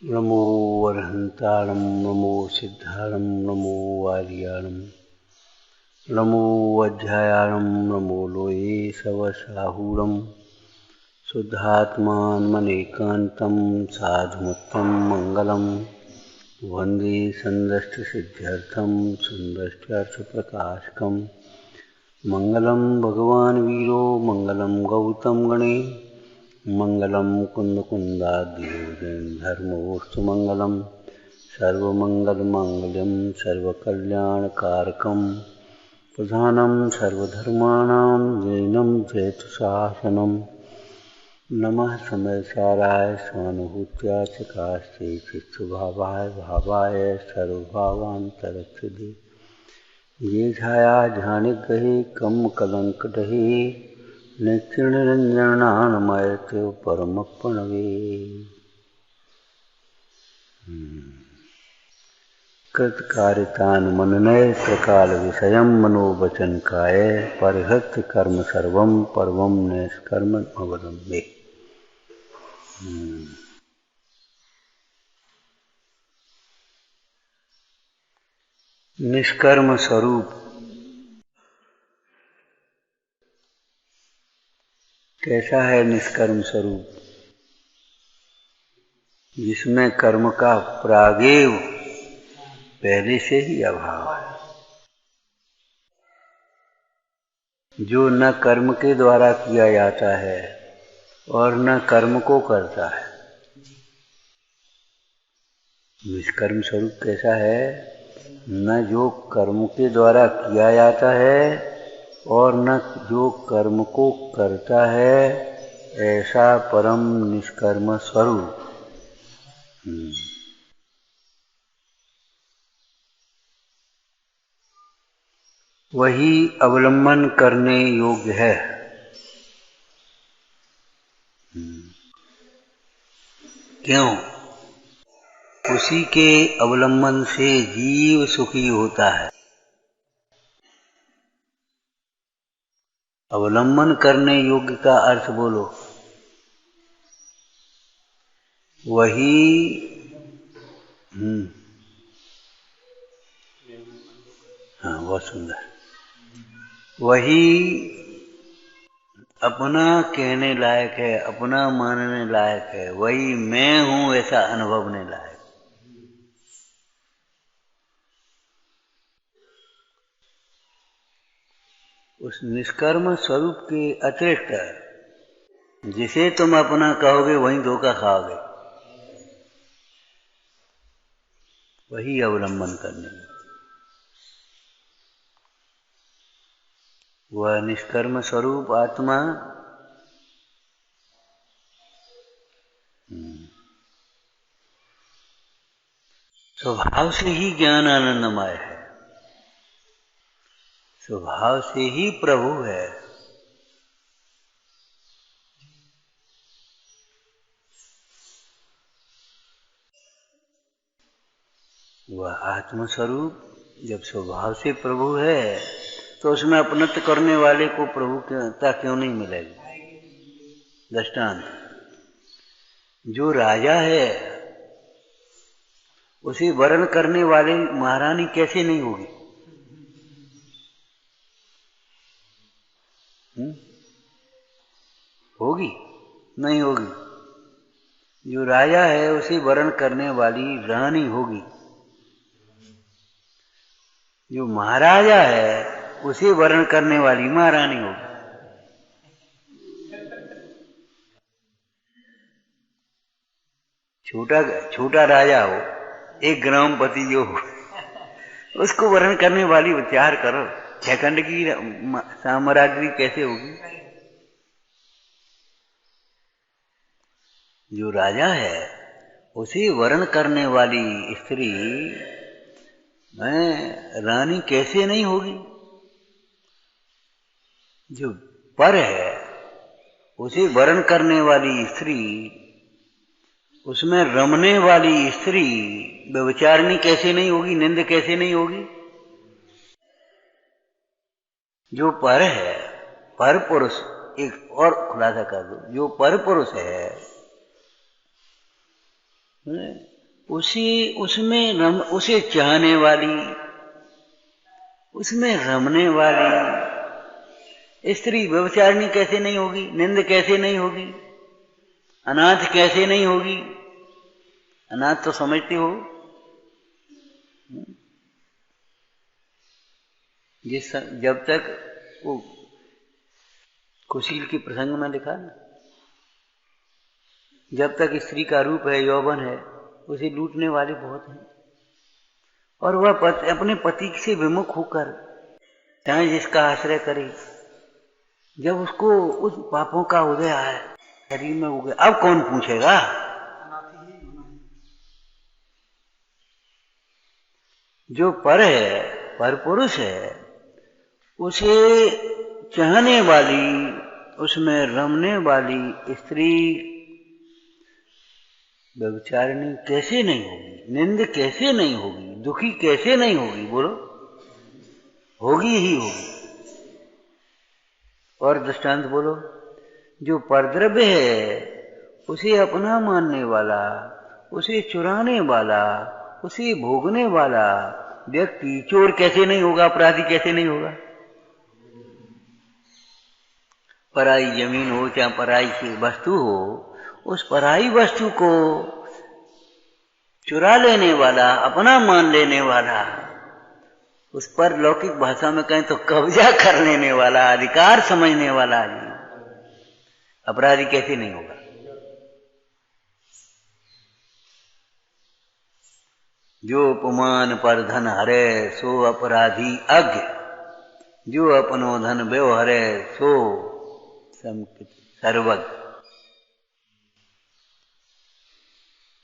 नमो वरहन्तारं नमो सिद्धारं नमो वार्याणं नमो वज्रायाणं नमो लोये सवसाहूरं शुद्धात्मानमनेकान्तं साधुमत्तं मङ्गलं वन्दे सन्दष्टसिद्ध्यर्थं सुन्दष्ट्यर्थप्रकाशकं मङ्गलं भगवान् वीरो मङ्गलं गौतम गणे मङ्गलं कुन्दकुन्दाद्योजनधर्मोऽस्तु मङ्गलं सर्वमङ्गलमाङ्गल्यं सर्वकल्याणकारकं प्रधानं सर्वधर्माणां जैनं जयतु शासनं नमः समयसाराय स्वानुभूत्या चकास्ते चित्तभावाय भावाय सर्वभावान्तरक्षदे ये छाया ध्यानिगहे कम कलंक दहे नित्य परमप्रणवे कृतकारितानुमननय त्रिकाल विषयं मनोवचन काय परिहृत्य कर्म सर्वं पर्वं निष्कर्म अवलंबे। निष्कर्म स्वरूप कैसा है? निष्कर्म स्वरूप जिसमें कर्म का प्रागेव पहले से ही अभाव है, जो न कर्म के द्वारा किया जाता है और न कर्म को करता है। निष्कर्म स्वरूप कैसा है? न जो कर्म के द्वारा किया जाता है और न जो कर्म को करता है, ऐसा परम निष्कर्म स्वरूप। वही अवलंबन करने योग्य है। क्यों? उसी के अवलंबन से जीव सुखी होता है। अवलंबन करने योग्य का अर्थ बोलो। वही हाँ, बहुत सुंदर। वही अपना कहने लायक है, अपना मानने लायक है, वही मैं हूं ऐसा अनुभवने लायक। उस निष्कर्म स्वरूप के अतिरिक्त जिसे तुम अपना कहोगे वही धोखा खाओगे। वही अवलंबन करने, वह निष्कर्म स्वरूप आत्मा स्वभाव से ही ज्ञान आनंदमय है, स्वभाव से ही प्रभु है। वह आत्मस्वरूप जब स्वभाव से प्रभु है तो उसमें अपनत्व करने वाले को प्रभुता क्यों नहीं मिलेगी? दृष्टांत, जो राजा है उसे वरण करने वाले महारानी कैसे नहीं होगी? होगी? नहीं होगी। जो राजा है उसे वरण करने वाली रानी होगी। जो महाराजा है उसे वरण करने वाली महारानी होगी। छोटा राजा हो, एक ग्रामपति जो हो, उसको वरण करने वाली विचार करो, छखंड की साम्राज्ञी कैसे होगी? जो राजा है उसे वरण करने वाली स्त्री रानी कैसे नहीं होगी? जो पर है उसे वरण करने वाली स्त्री, उसमें रमने वाली स्त्री व्यभिचारिणी कैसे नहीं होगी? निंद कैसे नहीं होगी? जो पर है, पर पुरुष, एक और खुलासा कर दो, जो पर पुरुष है उसे चाहने वाली, उसमें रमने वाली स्त्री व्यभिचारिणी कैसे नहीं होगी? निंद कैसे नहीं होगी? अनाथ कैसे नहीं होगी? अनाथ तो समझते हो, जब तक वो कुशील के प्रसंग में लिखा ना, जब तक स्त्री का रूप है, यौवन है, उसे लूटने वाले बहुत हैं। और वह अपने पति से विमुख होकर चाहे जिसका आश्रय करे, जब उसको उस पापों का उदय आए, शरीर में उगे, अब कौन पूछेगा? जो पर है, पर पुरुष है, उसे चाहने वाली, उसमें रमने वाली स्त्री व्यभिचारिणी कैसे नहीं होगी? निंद कैसे नहीं होगी? दुखी कैसे नहीं होगी? बोलो, होगी ही होगी। और दृष्टांत बोलो। जो परद्रव्य है, उसे अपना मानने वाला, उसे चुराने वाला, उसे भोगने वाला व्यक्ति चोर कैसे नहीं होगा? अपराधी कैसे नहीं होगा? पराई जमीन हो चाहे पराई की वस्तु हो, उस पराई वस्तु को चुरा लेने वाला, अपना मान लेने वाला, उस पर लौकिक भाषा में कहें तो कब्जा कर लेने वाला, अधिकार समझने वाला आदमी अपराधी कैसे नहीं होगा? जो उपमान पर धन हरे सो अपराधी अज्ञ, जो अपनो धन व्यव हरे सो सर्वज्ञ।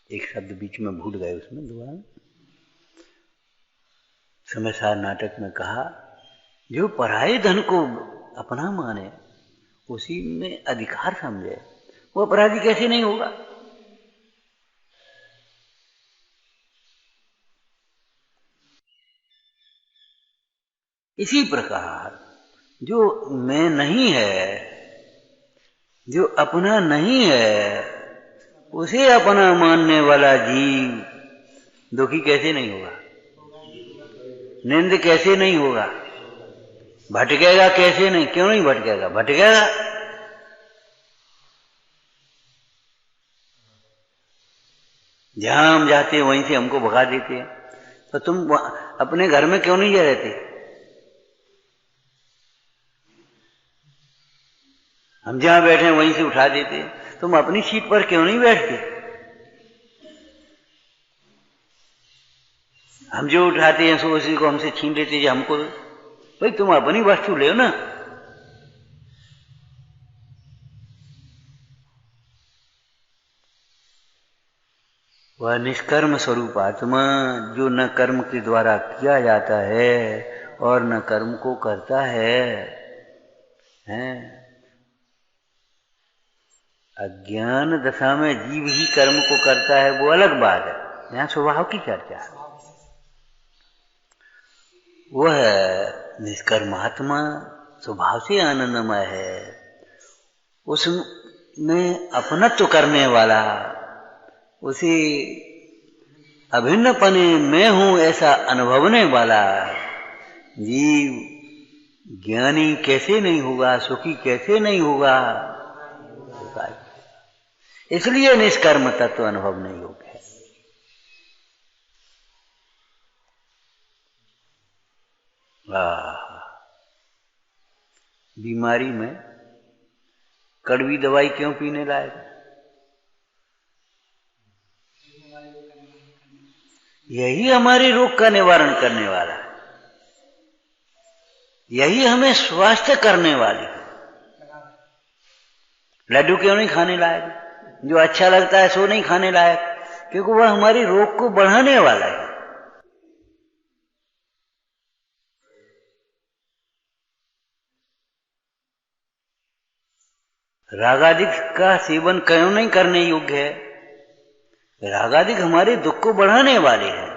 एक शब्द बीच में भूल गए, उसमें दोबारा समय सार नाटक में कहा, जो पराये धन को अपना माने, उसी में अधिकार समझे, वो अपराधी कैसे नहीं होगा? इसी प्रकार जो मैं नहीं है, जो अपना नहीं है, उसे अपना मानने वाला जीव दुखी कैसे नहीं होगा? निंद कैसे नहीं होगा? भटकेगा कैसे नहीं? क्यों नहीं भटकेगा? भटकेगा। जहां हम जाते हैं वहीं से हमको भगा देते हैं। तो तुम अपने घर में क्यों नहीं रहते? हम जहां बैठे हैं वहीं से उठा देते हैं। तुम अपनी सीट पर क्यों नहीं बैठते? हम जो उठाते हैं सो उसी को हमसे छीन लेते हैं। हमको भाई तुम अपनी वस्तु ले ना। वह निष्कर्म स्वरूप आत्मा जो न कर्म के द्वारा किया जाता है और न कर्म को करता है, अज्ञान दशा में जीव ही कर्म को करता है, वो अलग बात है। यहाँ स्वभाव की चर्चा है। वह निष्कर्मात्मा स्वभाव से आनंदमय है, उसमें अपनत्व करने वाला, उसी अभिन्नपने में हूं ऐसा अनुभवने वाला जीव ज्ञानी कैसे नहीं होगा? सुखी कैसे नहीं होगा? इसलिए निष्कर्म तत्व अनुभव नहीं योग्य है। बीमारी में कड़वी दवाई क्यों पीने लायक? यही हमारे रोग का निवारण करने वाला है, यही हमें स्वस्थ करने वाली है। लड्डू क्यों नहीं खाने लायक? जो अच्छा लगता है सो नहीं खाने लायक, क्योंकि वह हमारे रोग को बढ़ाने वाला है। रागादिक का सेवन क्यों नहीं करने योग्य है? रागादिक हमारे दुख को बढ़ाने वाले हैं।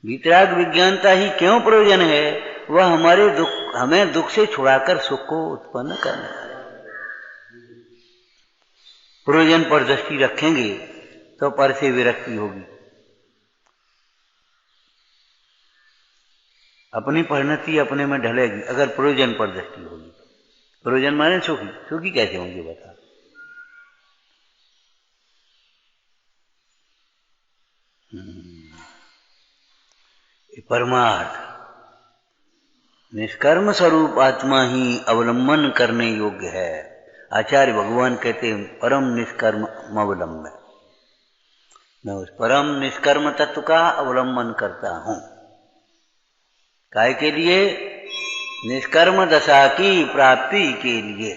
वितराग विज्ञानता ही क्यों प्रयोजन है? वह हमारे दुख, हमें दुख से छुड़ाकर सुख को उत्पन्न करने वाले। प्रयोजन पर दृष्टि रखेंगे तो पर से विरक्ति होगी। अपनी परिणति अपने में ढलेगी अगर प्रयोजन पर दृष्टि होगी। प्रयोजन माने सुखी, सुखी कैसे होंगे बता। परमार्थ निष्कर्म स्वरूप आत्मा ही अवलंबन करने योग्य है। आचार्य भगवान कहते हैं परम निष्कर्म अवलंबन। मैं उस परम निष्कर्म तत्व का अवलंबन करता हूं। काय के लिए? निष्कर्म दशा की प्राप्ति के लिए।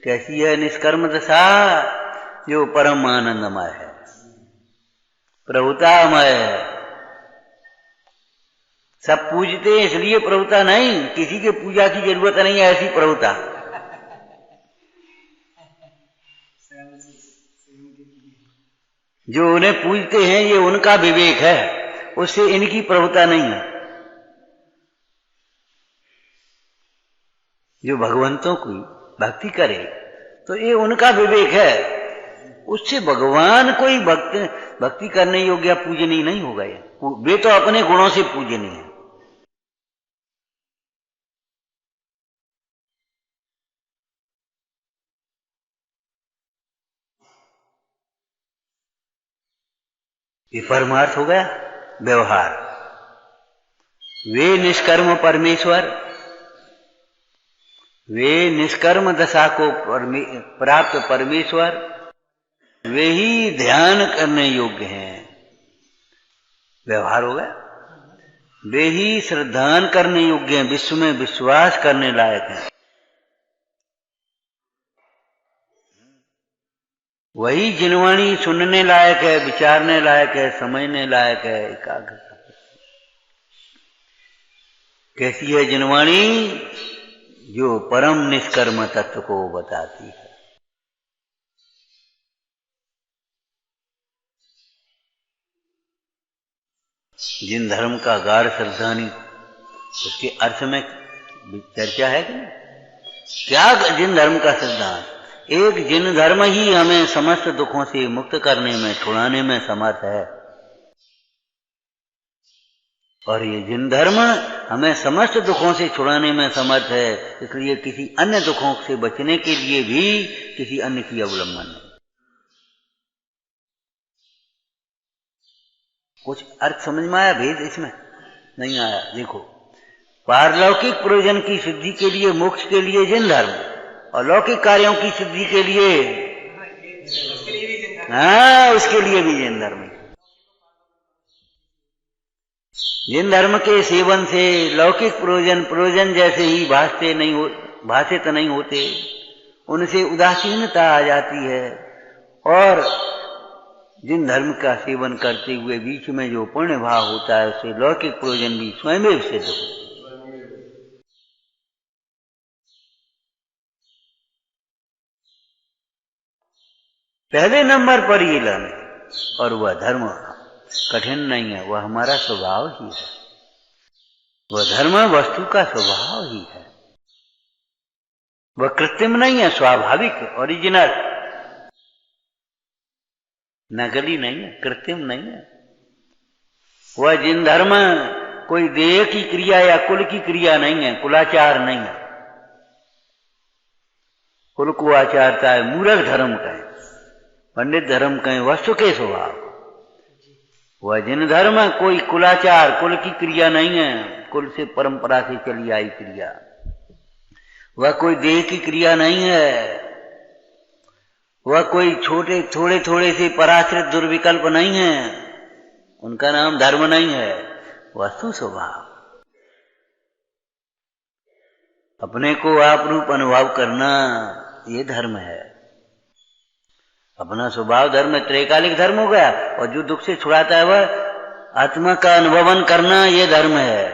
कैसी है निष्कर्म दशा? जो परम आनंदमय है, प्रभुतामय है। सब पूजते इसलिए प्रभुता नहीं, किसी के पूजा की जरूरत नहीं है, ऐसी प्रभुता। जो उन्हें पूजते हैं ये उनका विवेक है, उससे इनकी प्रभुता नहीं है। जो भगवंतों की भक्ति करे तो ये उनका विवेक है, उससे भगवान कोई भक्ति करने योग्य पूजनीय नहीं होगा। वे तो अपने गुणों से पूजनीय है। ये परमार्थ हो गया व्यवहार। वे निष्कर्म परमेश्वर, वे निष्कर्म दशा को प्राप्त परमेश्वर, वे ही ध्यान करने योग्य हैं। व्यवहार हो गया। वे ही श्रद्धान करने योग्य हैं, विश्व में विश्वास करने लायक हैं। वही जिनवाणी सुनने लायक है, विचारने लायक है, समझने लायक है, एकाग्रता। कैसी है जिनवाणी? जो परम निष्कर्म तत्व को बताती है। जिन धर्म का गाढ़ श्रद्धानी, उसके अर्थ में चर्चा है कि नहीं? क्या जिन धर्म का सिद्धांत? एक जिन धर्म ही हमें समस्त दुखों से मुक्त करने में, छुड़ाने में समर्थ है। और ये जिन धर्म हमें समस्त दुखों से छुड़ाने में समर्थ है, इसलिए किसी अन्य दुखों से बचने के लिए भी किसी अन्य की अवलंबन नहीं। कुछ अर्थ समझ में आया? भेद इसमें नहीं आया। देखो, पारलौकिक प्रयोजन की सिद्धि के लिए, मोक्ष के लिए जिन धर्म, और लौकिक कार्यों की सिद्धि के लिए, हाँ, उसके लिए भी जिन धर्म। जिन धर्म के सेवन से लौकिक प्रयोजन जैसे ही भाषित नहीं होते, उनसे उदासीनता आ जाती है। और जिन धर्म का सेवन करते हुए बीच में जो पुण्य भाव होता है, उससे लौकिक प्रयोजन भी स्वयं सिद्ध होता है। पहले नंबर पर ये लाने, और वह धर्म कठिन नहीं है, वह हमारा स्वभाव ही है। वह धर्म वस्तु का स्वभाव ही है। वह कृत्रिम नहीं है, स्वाभाविक है, ओरिजिनल, नकली नहीं है, कृत्रिम नहीं है। वह जिन धर्म कोई देह की क्रिया या कुल की क्रिया नहीं है, कुलाचार नहीं है। कुल को आचारता है, मूर्ख धर्म कहें, पंडित धर्म कहें, वस्तु के स्वभाव। वह जिन धर्म कोई कुलाचार, कुल की क्रिया नहीं है, कुल से परंपरा से चली आई क्रिया, वह कोई देह की क्रिया नहीं है, वह कोई थोड़े से पराश्रित दुर्विकल्प नहीं है, उनका नाम धर्म नहीं है, वस्तु स्वभाव। अपने को आप रूप अनुभव करना, ये धर्म है। अपना स्वभाव धर्म त्रैकालिक धर्म हो गया, और जो दुख से छुड़ाता है वह आत्मा का अनुभवन करना, ये धर्म है।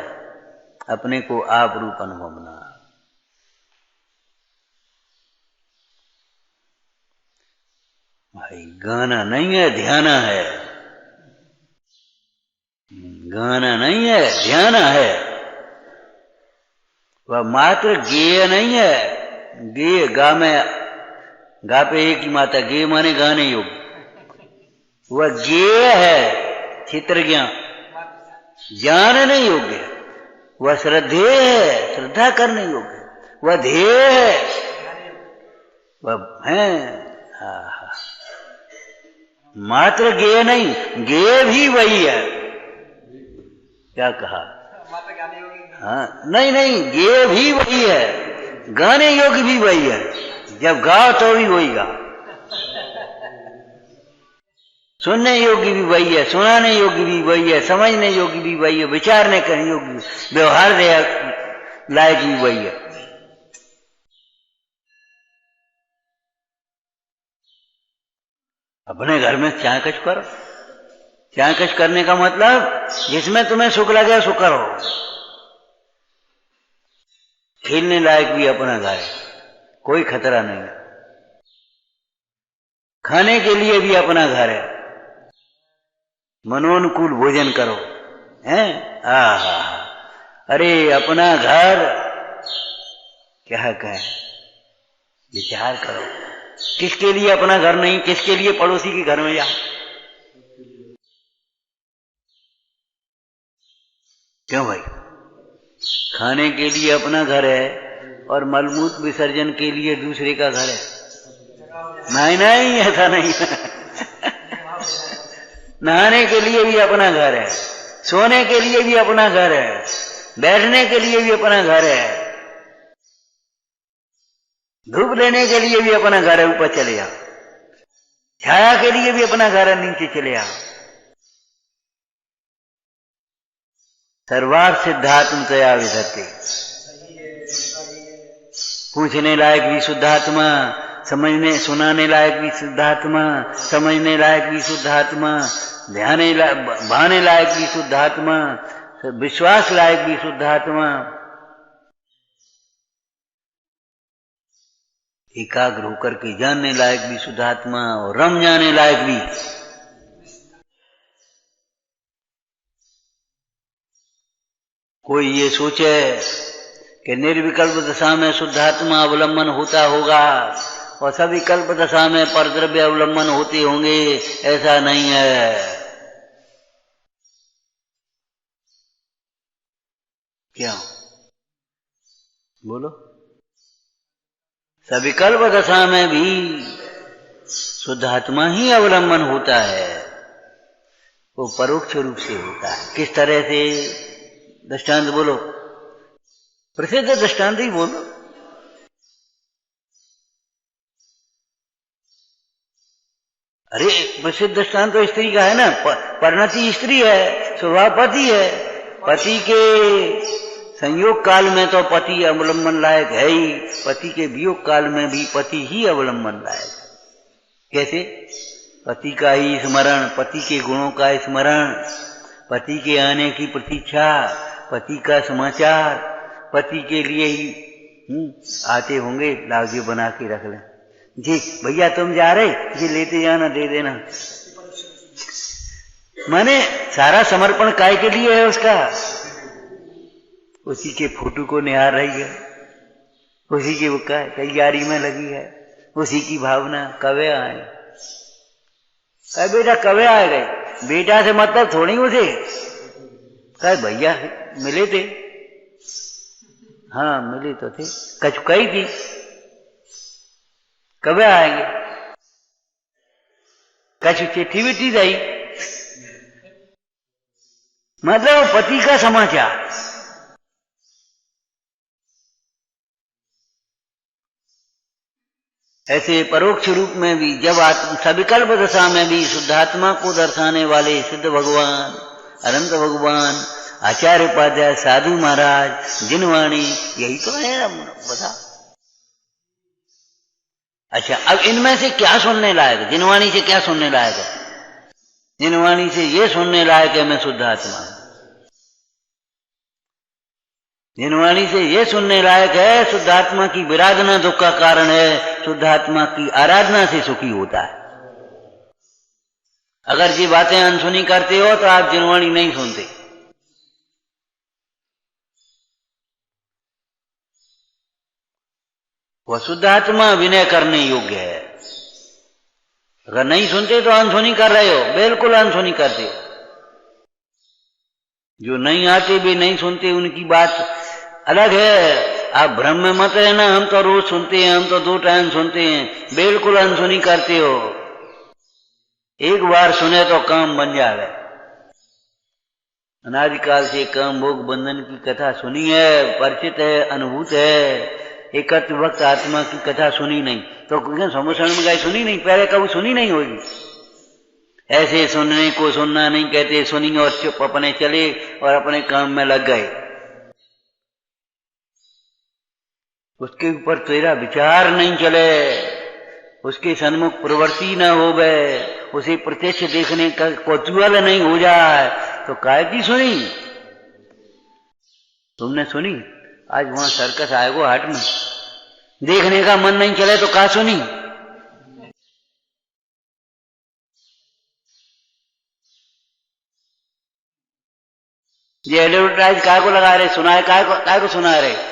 अपने को आप रूप अनुभवना। भाई गाना नहीं है, ध्याना है। गाना नहीं है, ध्याना है। वह मात्र गेय नहीं है। गेय गा में गा पे एक ही माता, गेय माने गाने योग। वह ज्ञेय है, क्षेत्रज्ञ, जानने योग्य है। वह श्रद्धेय है, श्रद्धा करने योग्य है। वह ध्येय है, वह है मात्र ज्ञेय नहीं, ज्ञेय भी वही है। क्या कहा? हाँ, नहीं नहीं, ज्ञेय भी वही है, गाने योग्य भी वही है। जब गाओ तो भी वही गा, सुनने योग्य भी वही है, सुनाने योग्य भी वही है, समझने योग्य भी वही है, विचारने का योग्य, व्यवहार लायक भी वही है। अपने घर में चाय कच करो। चाय कच करने का मतलब जिसमें तुम्हें सुख लगे सो करो। खेलने लायक भी अपना घर है, कोई खतरा नहीं है। खाने के लिए भी अपना घर है, मनोनुकूल भोजन करो, हैं? अरे अपना घर क्या कहें, विचार करो। किसके लिए अपना घर नहीं, किसके लिए पड़ोसी के घर में जाओ? क्यों भाई? खाने के लिए अपना घर है और मलमूत्र विसर्जन के लिए दूसरे का घर है। नहीं नहीं, ऐसा नहीं है। नहाने के लिए भी अपना घर है, सोने के लिए भी अपना घर है, बैठने के लिए भी अपना घर है, धूप लेने के लिए भी अपना घर है, ऊपर चले जाओ। छाया के लिए भी अपना घर है, नीचे चले आओ। सर्वार्थ सिद्धात्म तया विधत्ते। पूछने लायक भी शुद्धात्मा, समझने सुनाने लायक भी शुद्धात्मा, समझने लायक भी शुद्धात्मा, भाने लायक भी शुद्धात्मा, विश्वास लायक भी शुद्धात्मा, एकाग्र होकर के जानने लायक भी शुद्धात्मा और रम जाने लायक भी। कोई ये सोचे कि निर्विकल्प दशा में शुद्धात्मा अवलंबन होता होगा और सविकल्प दशा में परद्रव्य अवलंबन होते होंगे, ऐसा नहीं है। क्या बोलो? सविकल्प दशा में भी शुद्धात्मा ही अवलंबन होता है, वो परोक्ष रूप से होता है। किस तरह से? दृष्टांत बोलो, प्रसिद्ध दृष्टांत ही बोलो। अरे प्रसिद्ध दृष्टांत तो स्त्री का है ना, परिणति स्त्री है, स्वभाव पति है। पति के संयोग काल में तो पति अवलंबन लायक है ही, पति के वियोग काल में भी पति ही अवलंबन लायक है। कैसे? पति का ही स्मरण, पति के गुणों का स्मरण, पति के आने की प्रतीक्षा, पति का समाचार, पति के लिए ही आते होंगे, लाओ बना के रख लें जी, भैया तुम जा रहे जी, लेते जाना, दे देना। माने सारा समर्पण काय के लिए है उसका? उसी के फोटो को निहार रही है, उसी की तैयारी में लगी है, उसी की भावना। कवे आए? कहे बेटा कवे आए गए? बेटा से मतलब थोड़ी उसे। कहे भैया मिले थे, हाँ मिले तो थे, कचुकाई थी, कवे आएंगे? कछु चिट्ठी विट्ठी गई, मतलब पति का समाचार। ऐसे परोक्ष रूप में भी जब सविकल्प दशा में भी शुद्धात्मा को दर्शाने वाले सिद्ध भगवान, अनंत भगवान, आचार्य उपाध्याय, साधु महाराज, जिनवाणी, यही तो है। बता अच्छा, अब इनमें से क्या सुनने लायक है? जिनवाणी से क्या सुनने लायक है? जिनवाणी से ये सुनने लायक है मैं शुद्धात्मा। जिनवाणी से ये सुनने लायक है शुद्धात्मा की विराधना दुख का कारण है, शुद्धात्मा की आराधना से सुखी होता है। अगर ये बातें अनसुनी करते हो तो आप जिनवाणी नहीं सुनते। वह शुद्धात्मा विनय करने योग्य है। अगर नहीं सुनते तो अनसुनी कर रहे हो, बिल्कुल अनसुनी करते हो। जो नहीं आते भी नहीं सुनते उनकी बात अलग है। आप भ्रम में मत रहना, हम तो रोज सुनते हैं, हम तो 2 टाइम सुनते हैं, बिल्कुल अनसुनी करते हो। एक बार सुने तो काम बन जाए। अनादिकाल से काम भोग बंधन की कथा सुनी है, परिचित है, अनुभूत है। एकत्र वक्त आत्मा की कथा सुनी नहीं तो समोषण में गए, सुनी नहीं, पहले कभी सुनी नहीं होगी। ऐसे सुनने को सुनना नहीं कहते, सुनी और चुप अपने चले और अपने काम में लग गए। उसके ऊपर तेरा विचार नहीं चले, उसके सन्मुख प्रवृत्ति न होवे, उसे प्रत्यक्ष देखने का कौतूहल नहीं हो जाए तो काय की सुनी? तुमने सुनी? आज वहां सर्कस आएगो हाट में, देखने का मन नहीं चले तो का सुनी? ये एडवर्टाइज काय को लगा रहे, सुनाए काय को सुना रहे?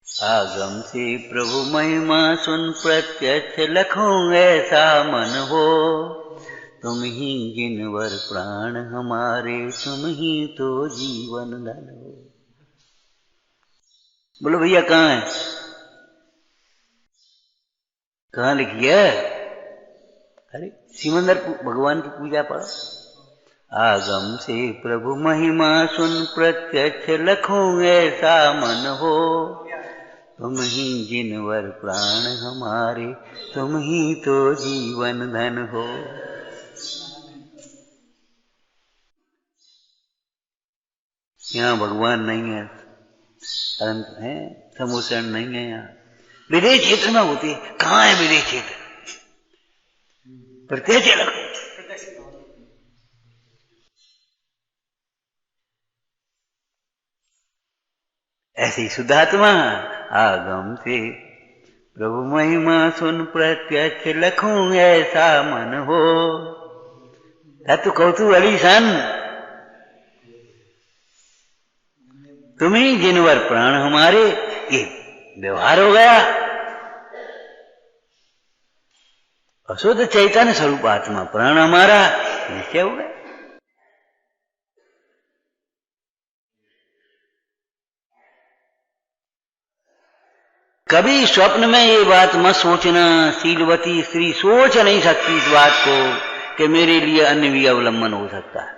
आगम से प्रभु महिमा सुन प्रत्यक्ष लखों ऐसा मन हो, तुम ही जिनवर प्राण हमारे, तुम ही तो जीवन धन हो। बोलो भैया कहाँ है? कहाँ लिखी है? अरे सिमंदर भगवान की पूजा पढ़ो। आगम से प्रभु महिमा सुन प्रत्यक्ष लखों ऐसा मन हो, तुम ही जिनवर प्राण हमारे, तुम ही तो जीवन धन हो। यहाँ भगवान नहीं है, अनंत है, समोषण नहीं है। यहाँ विदेश क्षेत्र में होती है। कहाँ है विदेश क्षेत्र? प्रत्यक्ष लखों। ऐसी शुद्धात्मा आगम से प्रभु महिमा सुन प्रत्यक्ष लखों ऐसा मन हो। तू कौतूहली सन, तुम्ही जिनवर प्राण हमारे, ये व्यवहार हो गया। अशुद्ध चैतन्य स्वरूप आत्मा प्राण हमारा निश्चय हो गया। कभी स्वप्न में ये बात मत सोचना, शीलवती स्त्री सोच नहीं सकती इस बात को कि मेरे लिए अन्य भी अवलंबन हो सकता है।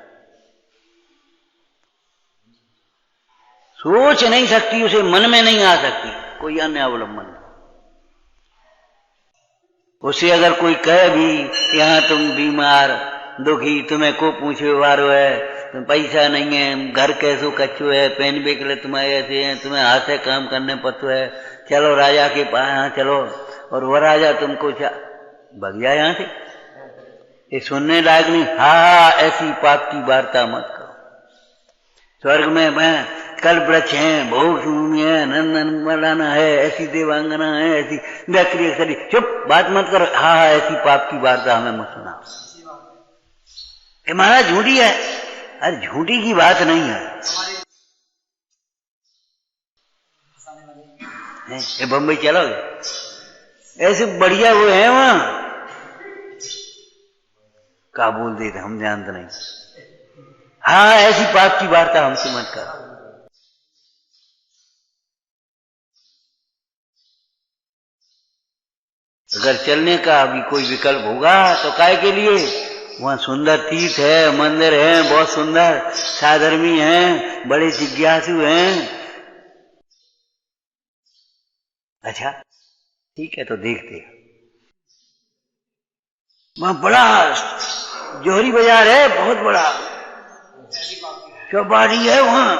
सोच नहीं सकती, उसे मन में नहीं आ सकती कोई अन्य अवलंबन। उसे अगर कोई कहे भी यहाँ तुम बीमार दुखी, तुम्हें को पूछे वारो है, तुम पैसा नहीं है, घर कैसो कच्चो है, पहनने के लिए तुम्हारे ऐसे हैं, तुम्हें हाथ से काम करने पड़ता है, चलो राजा के पास, यहाँ चलो, और वह राजा तुमको भग जाए यहाँ से, ये सुनने लायक नहीं। हाँ, ऐसी पाप की वार्ता मत करो। स्वर्ग में मैं कल वृक्ष है, भोग भूमि है, नंदन मलाना है, ऐसी देवांगना है, ऐसी व्याक्रिय शरीर, चुप बात मत करो। हाँ, ऐसी पाप की वार्ता हमें मत सुनाओ। ये महाराज झूठी है। अरे झूठी की बात नहीं है। ये बम्बई चलोगे? ऐसे बढ़िया वो है वहां, क्या बोल देते हम जानते नहीं। हाँ, ऐसी पाप की वार्ता हमसे मत करो। अगर चलने का अभी कोई विकल्प होगा तो काय के लिए? वहां सुंदर तीर्थ है, मंदिर है, बहुत सुंदर, साधर्मी हैं, बड़े जिज्ञासु हैं। अच्छा ठीक है, तो देखते हैं। वहां बड़ा जोहरी बाजार है, बहुत बड़ा चौपाटी है, वहां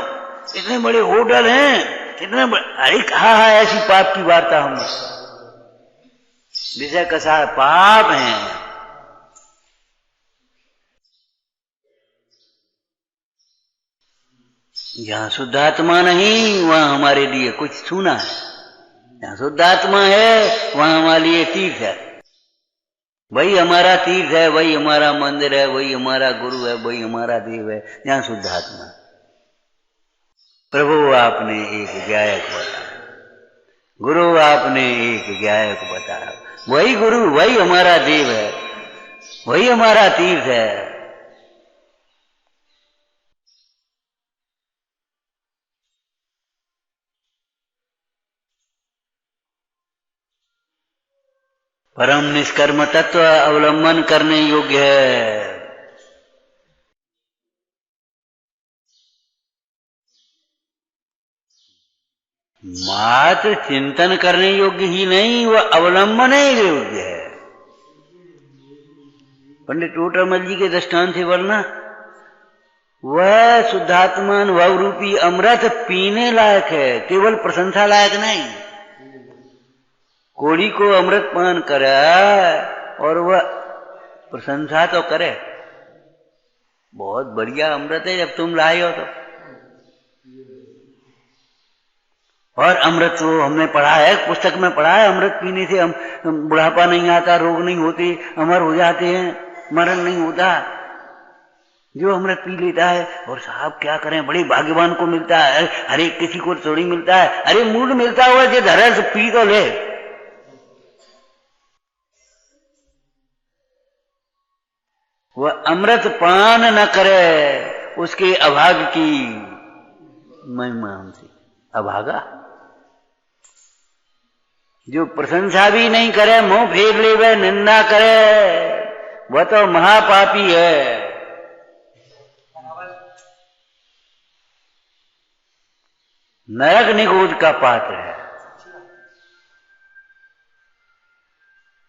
इतने बड़े होटल हैं, इतने बड़े। अरे हाँ, ऐसी पाप की वार्ता हम विषय का सारा पाप है। जहां शुद्धात्मा नहीं वहां हमारे लिए कुछ छूना है। जहां शुद्धात्मा है वहां हमारे लिए तीर्थ है। वही हमारा तीर्थ है, वही हमारा मंदिर है, वही हमारा गुरु है, वही हमारा देव है, जहां शुद्धात्मा। प्रभु आपने एक गायक बताया, गुरु आपने एक गायक बताया। वही गुरु, वही हमारा देव है, वही हमारा तीर्थ है। परम निष्कर्म तत्व अवलंबन करने योग्य है। मात्र चिंतन करने योग्य ही नहीं, वह अवलंबन योग्य है। पंडित टोटामल जी के दृष्टांत से वरना वह शुद्धात्मान रूपी अमृत पीने लायक है, केवल प्रशंसा लायक नहीं। कोड़ी को अमृत पान करे और वह प्रशंसा तो करे, बहुत बढ़िया अमृत है जब तुम लाए हो तो। और अमृत तो हमने पढ़ा है, पुस्तक में पढ़ा है, अमृत पीने से हम बुढ़ापा नहीं आता, रोग नहीं होते, अमर हो जाते हैं, मरण नहीं होता। जो अमृत पी लेता है, और साहब क्या करें, बड़े भाग्यवान को मिलता है, हर एक किसी को थोड़ी मिलता है। अरे मूड मिलता हुआ जो धरे से पी तो ले। वह अमृत पान न करे, उसके अभाग की महिमा हमसे अभागा। जो प्रशंसा भी नहीं करे, मुंह फेर ले, वह निंदा करे, वह तो महापापी है। नरक निगोद का पात्र है।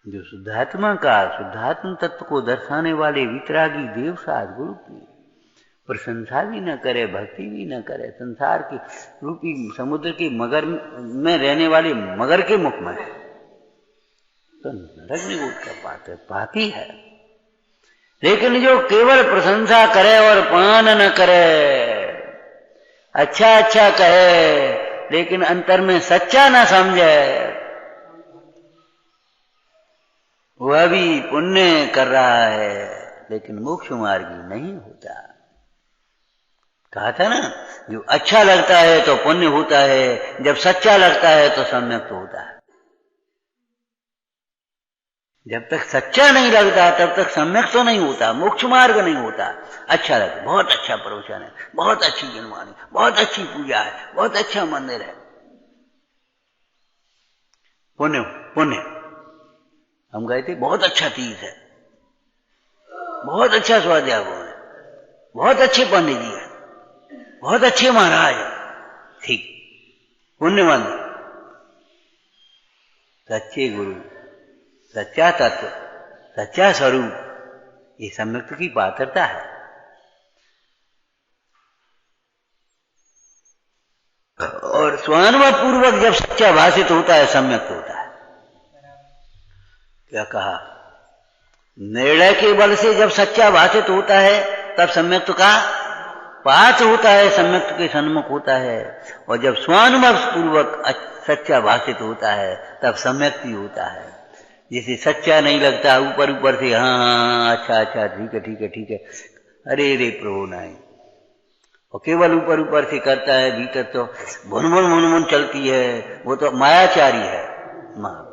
जो शुद्धात्मा का, शुद्धात्म तत्व को दर्शाने वाले वितरागी देव साध गुरु की प्रशंसा भी न करे, भक्ति भी न करे, संसार के रूपी समुद्र के मगर में रहने वाले मगर के मुख में, तो नरक निगोद का पात्र पापी है। लेकिन जो केवल प्रशंसा करे और पान न करे, अच्छा अच्छा कहे लेकिन अंतर में सच्चा न समझे, वह भी पुण्य कर रहा है लेकिन मोक्ष मार्गी नहीं होता। कहा था ना, जो अच्छा लगता है तो पुण्य होता है, जब सच्चा लगता है तो सम्यक तो होता है। जब तक सच्चा नहीं लगता तब तक सम्यक तो नहीं होता, मोक्ष मार्ग नहीं होता। अच्छा लगता, बहुत अच्छा प्रवचन है, बहुत अच्छी जनवाणी, बहुत अच्छी पूजा है, बहुत अच्छा मंदिर है, पुण्य पुण्य। हम गए थे, बहुत अच्छा तीर्थ है, बहुत अच्छा स्वाध्याय है, बहुत अच्छे पंडित जी है, बहुत अच्छे महाराज है, ठीक, पुण्यवान। सच्चे गुरु, सच्चा तत्व, सच्चा स्वरूप, ये सम्यक की पात्रता है। और स्वानुभव पूर्वक जब सच्चा भाषित होता है, सम्यक होता है। क्या कहा, निर्णय के बल से जब सच्चा भाषित होता है तब सम्यक का पात्र होता है, सम्यक के सन्मुख होता है। और जब स्वानुभव पूर्वक सच्चा भाषित होता है तब सम्यक भी होता है। जिसे सच्चा नहीं लगता, ऊपर ऊपर से हाँ अच्छा अच्छा ठीक है ठीक है ठीक है, अरे रे प्रभु नहीं, और केवल ऊपर ऊपर से करता है, भीतर तो भुनभुन चलती है, वो तो मायाचारी है,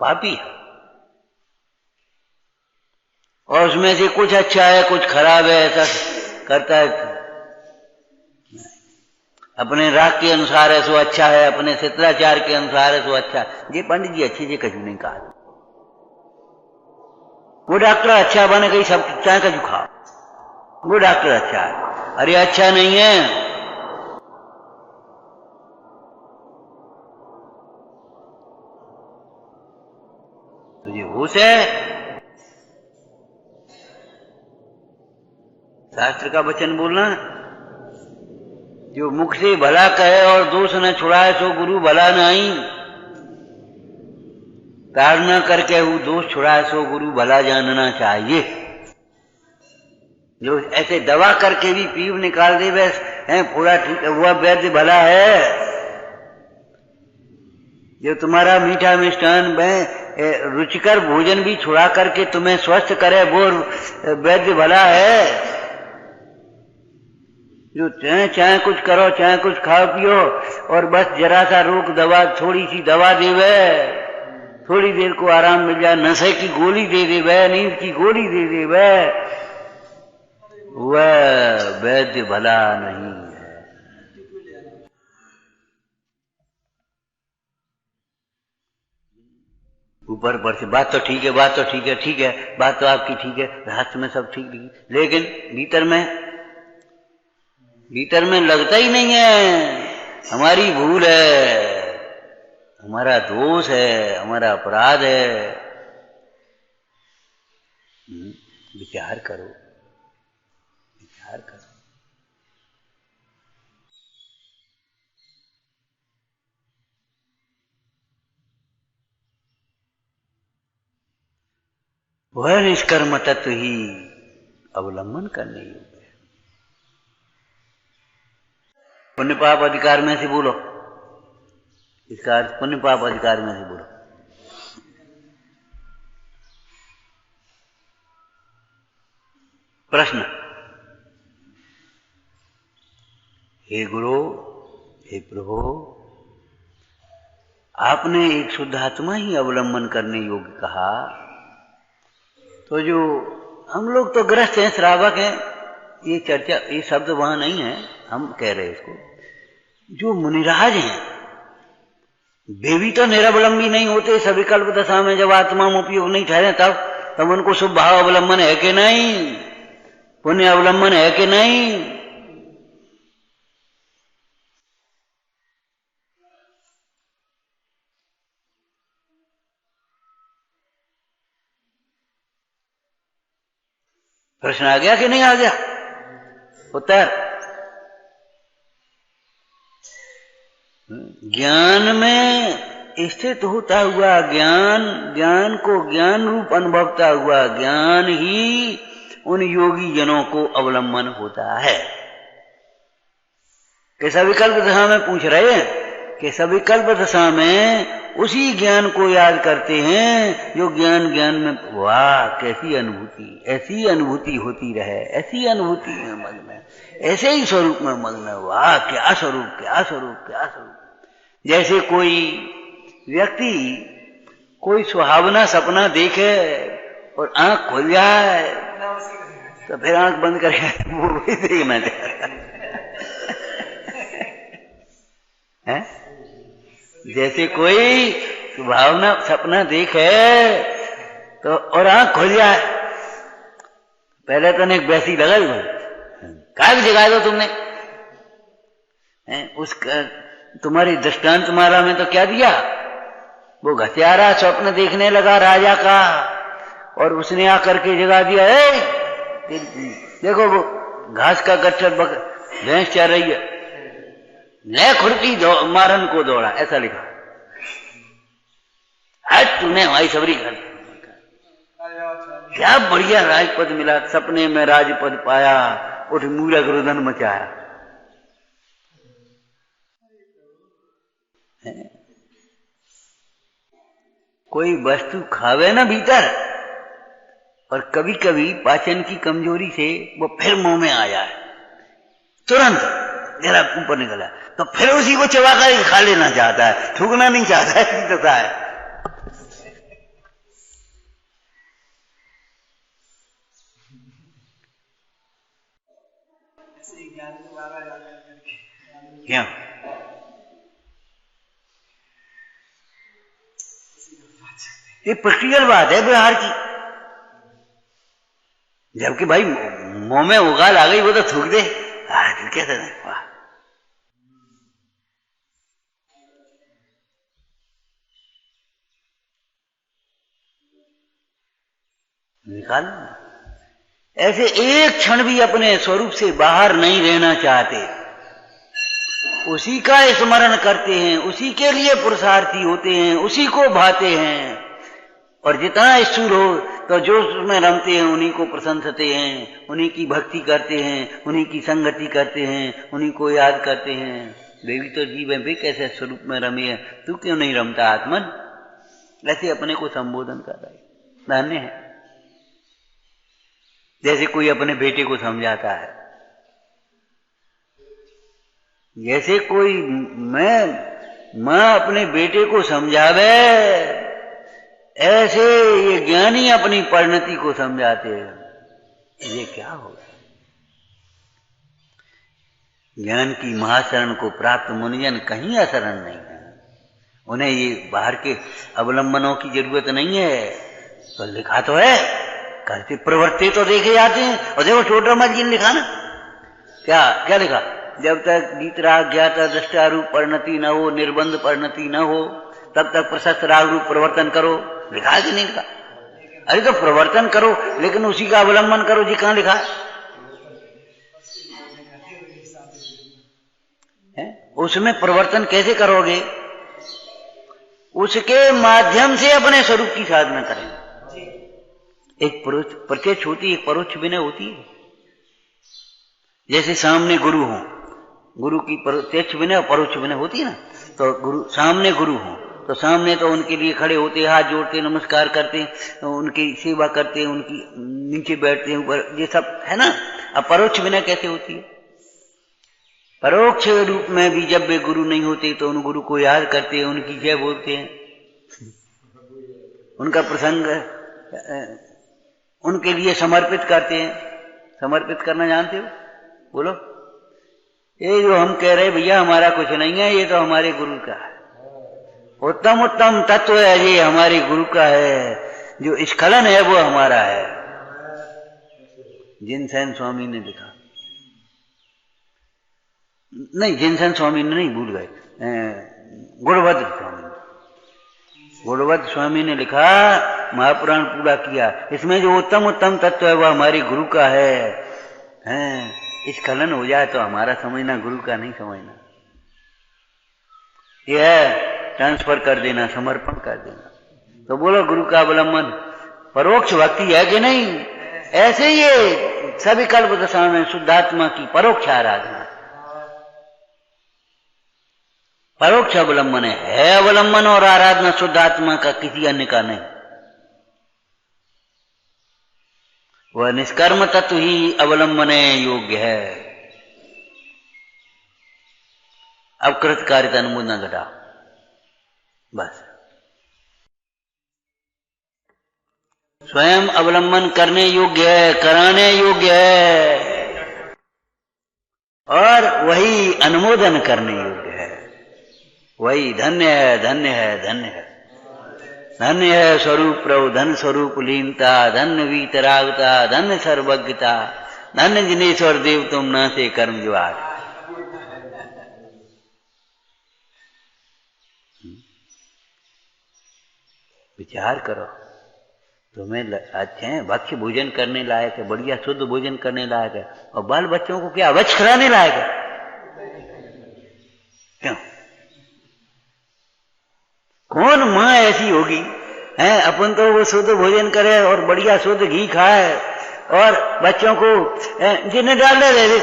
पापी है। और उसमें से कुछ अच्छा है कुछ खराब है ऐसा करता है। अपने राग के अनुसार है सो अच्छा है, अपने शिष्टाचार के अनुसार है सो अच्छा है। ये पंडित जी अच्छे से कछु नहीं कहा। वो डॉक्टर अच्छा बन गई, सब चाहे कछु खाओ, वो डॉक्टर अच्छा है, अरे अच्छा नहीं है। तुझे होश है? शास्त्र का वचन बोलना, जो मुख से भला कहे और दोष न छुड़ाए सो गुरु भला नहीं। ताड़ना करके वो दोष छुड़ाए सो गुरु भला जानना चाहिए। जो ऐसे दवा करके भी पीव निकाल दे बस है पूरा ठीक है, वह वैद्य भला है। जो तुम्हारा मीठा मिष्टान में रुचिकर भोजन भी छुड़ा करके तुम्हें स्वस्थ करे, वो वैद्य भला है। जो चाहे कुछ करो, चाहे कुछ खाओ पियो, और बस जरा सा रोक दवा, थोड़ी सी दवा देवे, थोड़ी देर को आराम मिल जाए, नशे की गोली दे देवे, नींद की गोली दे देवे, वह वैद्य भला नहीं है। ऊपर पर से बात तो ठीक है, बात तो ठीक है, ठीक है, बात तो आपकी ठीक है, राष्ट्र में सब ठीक नहीं, लेकिन भीतर में लगता ही नहीं है। हमारी भूल है, हमारा दोष है, हमारा अपराध है। विचार करो, विचार करो। वह निष्कर्म तत्व ही अवलंबन करने योग्य है। पुण्य पाप अधिकार में से बोलो, इसका अर्थ पुण्य पाप अधिकार में से बोलो। प्रश्न, हे गुरु, हे प्रभु, आपने एक शुद्ध आत्मा ही अवलंबन करने योग्य कहा, तो जो हम लोग तो ग्रस्त हैं, श्रावक हैं, ये चर्चा, ये शब्द वहां नहीं है, हम कह रहे हैं इसको। जो मुनिराज हैं वे भी तो निरवलंबी नहीं होते। सविकल्प दशा में जब आत्मा में उपयोग नहीं ठहरे तब उनको शुभ भाव अवलंबन है कि नहीं, पुण्य अवलंबन है कि नहीं। प्रश्न आ गया कि नहीं आ गया? उत्तर, ज्ञान में स्थित होता हुआ ज्ञान को ज्ञान रूप अनुभवता हुआ ज्ञान ही उन योगी जनों को अवलंबन होता है। कि सविकल्प दशा में पूछ रहे हैं कि सविकल्प दशा में उसी ज्ञान को याद करते हैं जो ज्ञान में, वाह कैसी अनुभूति, ऐसी अनुभूति होती रहे, ऐसी अनुभूति में मग्न, ऐसे ही स्वरूप में मग्न, वाह क्या स्वरूप, क्या स्वरूप, क्या स्वरूप। जैसे कोई व्यक्ति कोई सुहावना सपना देखे और आंख खुल जाए तो फिर आंख बंद करके वो भी देखना चाहता है। जैसे कोई सुहावना सपना देखे तो और आंख खुल जाए, पहले तो एक वैसी लगा ही काय जगा दो तुमने, उसका तुम्हारी दृष्टांत माला में तो क्या दिया, वो घसियारा स्वप्न देखने लगा राजा का और उसने आकर के जगा दिया, देखो वो घास का गट्ठर भैंस चल रही है, ले खुरपी मारन को दौड़ा, ऐसा लिखा। आज तूने हमारी सबरी कर, क्या बढ़िया राजपद मिला, सपने में राजपद पाया, उठ मूलक रुदन मचाया। कोई वस्तु खावे ना भीतर और कभी कभी पाचन की कमजोरी से वो फिर मुंह में आ जाए, तुरंत जरा ऊपर निकला तो फिर उसी को चबा कर खा लेना चाहता है, थूकना नहीं चाहता है, तो है। क्या ये प्रैक्टिकल बात है व्यवहार की। जबकि भाई मुंह में उगाल आ गई वो तो थूक दे, कैसे वाह। निकाल, ऐसे एक क्षण भी अपने स्वरूप से बाहर नहीं रहना चाहते, उसी का स्मरण करते हैं, उसी के लिए पुरुषार्थी होते हैं, उसी को भाते हैं। और जितना स्थूल हो तो जो उसमें रमते हैं उन्हीं को प्रशंसते हैं, उन्हीं की भक्ति करते हैं, उन्हीं की संगति करते हैं, उन्हीं को याद करते हैं। वे भी तो जीव है, वे कैसे स्वरूप में रमे है, तू क्यों नहीं रमता आत्मन? ऐसे अपने को संबोधन कर रहा है, धन्य है। जैसे कोई अपने बेटे को समझाता है, जैसे कोई माँ अपने बेटे को समझावे, ऐसे ये ज्ञानी अपनी परिणति को समझाते हैं। ये क्या होगा? ज्ञान की महाशरण को प्राप्त मुनिजन कहीं अशरण नहीं है। उन्हें ये बाहर के अवलंबनों की जरूरत नहीं है। तो लिखा तो है, करते प्रवृत्ति तो देखे जाते हैं। और देखो छोटा जी ने लिखा ना, क्या क्या लिखा? जब तक गीतराग ज्ञाता दृष्टा रूप परिणति न हो, निर्बंध परिणति न हो, तब तक प्रशस्त राग रूप प्रवर्तन करो। लिखा है कि नहीं लिखा? अरे तो प्रवर्तन करो, लेकिन उसी का अवलंबन करो जी। कहां लिखा है? उसमें प्रवर्तन कैसे करोगे? उसके माध्यम से अपने स्वरूप की साधना करें। एक प्रत्यक्ष होती है, एक परोक्ष विनय होती है। जैसे सामने गुरु हो, गुरु की प्रत्यक्ष विनय और परोक्ष विनय होती है ना। तो गुरु सामने गुरु हो तो सामने तो उनके लिए खड़े होते, हाथ जोड़ते, नमस्कार करते, उनकी सेवा करते, उनकी नीचे बैठते, ऊपर, ये सब है ना। अब परोक्ष विनय कैसे होती है? परोक्ष रूप में भी जब वे गुरु नहीं होते तो उन गुरु को याद करते हैं, उनकी जय बोलते हैं, उनका प्रसंग उनके लिए समर्पित करते हैं। समर्पित करना जानते हो? बोलो। ये जो हम कह रहे भैया हमारा कुछ नहीं है, ये तो हमारे गुरु का है, उत्तम उत्तम तत्व है, ये हमारे गुरु का है, जो स्खलन है वो हमारा है। जिनसेन स्वामी ने लिखा, नहीं जिनसेन स्वामी ने नहीं, भूल गए, गुणवद्र स्वामी, गुणवद्र स्वामी ने लिखा, महापुराण पूरा किया। इसमें जो उत्तम उत्तम तत्व है वह हमारे गुरु का है। स्खलन हो जाए तो हमारा समझना, गुरु का नहीं समझना। यह है ट्रांसफर कर देना, समर्पण कर देना। तो बोलो गुरु का अवलंबन परोक्ष भक्ति है कि नहीं? ऐसे ये सभी कल्प दशा में शुद्धात्मा की परोक्ष आराधना, परोक्ष अवलंबन है अवलंबन और आराधना शुद्धात्मा का, किसी अन्य का नहीं। वह निष्कर्म तत्व ही अवलंबन योग्य है। अब कृतकार्यता अनुमोद न घटा, बस स्वयं अवलंबन करने योग्य है, कराने योग्य है, और वही अनुमोदन करने योग्य है। वही धन्य है, धन्य है, धन्य है, धन्य है स्वरूप प्रभु, धन स्वरूप लीनता, धन्य वीतरागता, धन्य सर्वज्ञता, धन्य जिनेश्वर देव तुम न से कर्म ज्वार। विचार करो, तुम्हें अच्छे भक्ष्य भोजन करने लायक है, बढ़िया शुद्ध भोजन करने लायक है, और बाल बच्चों को क्या अवच खिलाने लायक है? क्यों? कौन माँ ऐसी होगी है? अपन तो वो शुद्ध भोजन करे और बढ़िया शुद्ध घी खाए, और बच्चों को जिन्हें डाल दे दे,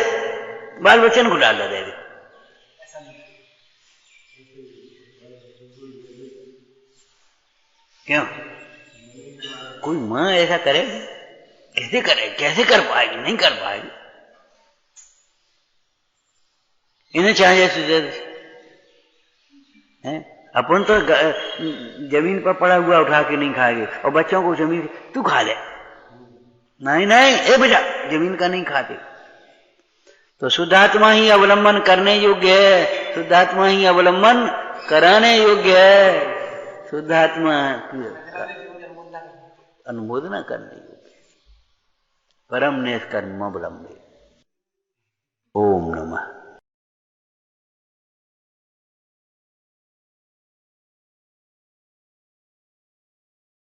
बाल बच्चन को डाल दे दे। क्यों? कोई माँ ऐसा करे? कैसे करे? कैसे कर पाएगी? नहीं कर पाएगी। इन्हें चाहिए है, अपन तो जमीन पर पड़ा हुआ उठा के नहीं खाएंगे, और बच्चों को जमीन तू खा ले, नहीं नहीं ए बेटा जमीन का नहीं खाते। तो शुद्धात्मा ही अवलंबन करने योग्य है, शुद्धात्मा ही अवलंबन कराने योग्य है, शुद्धात्मा अनुमोदना करने योग्य। परम निष्कर्म अवलंबे। ओम नमः।